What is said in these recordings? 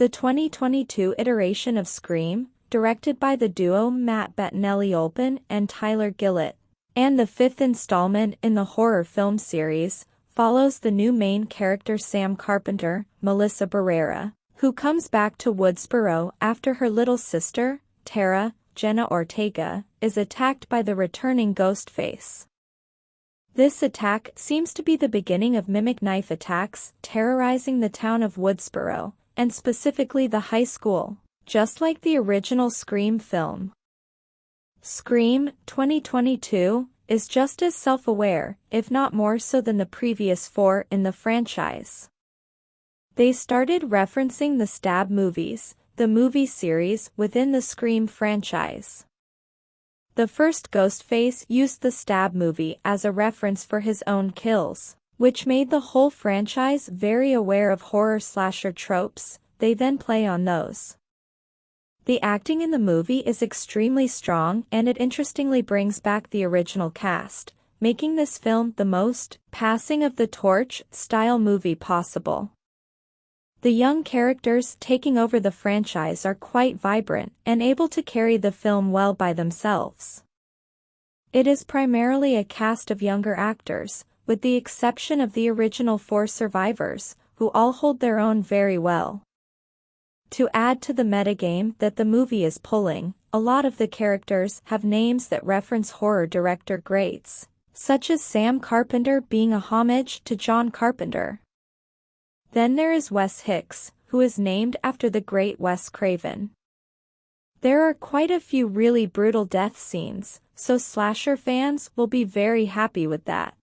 The 2022 iteration of Scream, directed by the duo Matt Bettinelli-Olpin and Tyler Gillett, and the fifth installment in the horror film series, follows the new main character Sam Carpenter, Melissa Barrera, who comes back to Woodsboro after her little sister, Tara, Jenna Ortega, is attacked by the returning Ghostface. This attack seems to be the beginning of mimic knife attacks terrorizing the town of Woodsboro, and specifically the high school, just like the original Scream film. Scream 2022 is just as self-aware, if not more so than the previous four in the franchise. They started referencing the Stab movies, the movie series within the Scream franchise. The first Ghostface used the Stab movie as a reference for his own kills, which made the whole franchise very aware of horror slasher tropes. They then play on those. The acting in the movie is extremely strong, and it interestingly brings back the original cast, making this film the most passing of the torch style movie possible. The young characters taking over the franchise are quite vibrant and able to carry the film well by themselves. It is primarily a cast of younger actors, with the exception of the original four survivors, who all hold their own very well. To add to the metagame that the movie is pulling, a lot of the characters have names that reference horror director greats, such as Sam Carpenter being a homage to John Carpenter. Then there is Wes Hicks, who is named after the great Wes Craven. There are quite a few really brutal death scenes, so slasher fans will be very happy with that.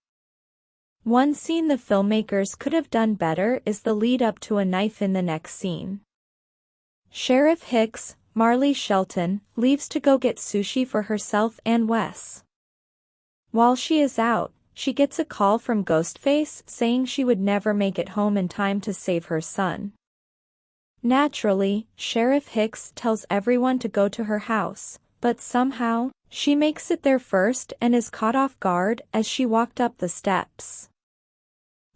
One scene the filmmakers could have done better is the lead up to a knife in the neck scene. Sheriff Hicks, Marley Shelton, leaves to go get sushi for herself and Wes. While she is out, she gets a call from Ghostface saying she would never make it home in time to save her son. Naturally, Sheriff Hicks tells everyone to go to her house, but somehow, she makes it there first and is caught off guard as she walked up the steps.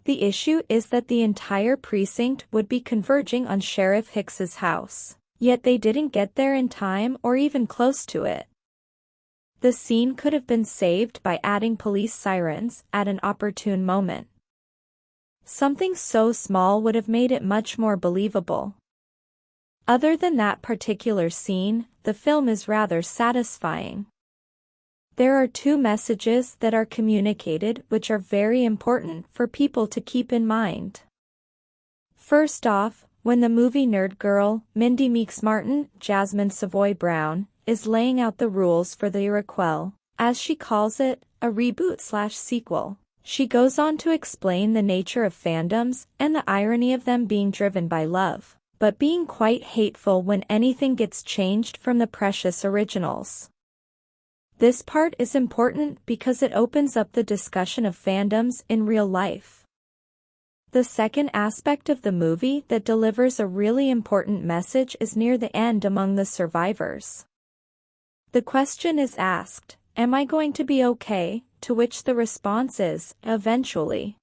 The issue is that the entire precinct would be converging on Sheriff Hicks's house, yet they didn't get there in time or even close to it. The scene could have been saved by adding police sirens at an opportune moment. Something so small would have made it much more believable. Other than that particular scene, the film is rather satisfying. There are two messages that are communicated which are very important for people to keep in mind. First off, when the movie nerd girl, Mindy Meeks Martin, Jasmine Savoy Brown, is laying out the rules for the Iroquois, as she calls it, a reboot/sequel. She goes on to explain the nature of fandoms and the irony of them being driven by love, but being quite hateful when anything gets changed from the precious originals. This part is important because it opens up the discussion of fandoms in real life. The second aspect of the movie that delivers a really important message is near the end among the survivors. The question is asked, "Am I going to be okay?" to which the response is, "Eventually."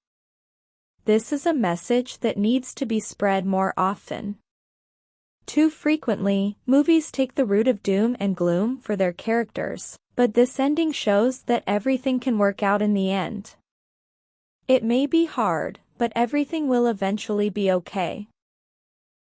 This is a message that needs to be spread more often. Too frequently, movies take the route of doom and gloom for their characters, but this ending shows that everything can work out in the end. It may be hard, but everything will eventually be okay.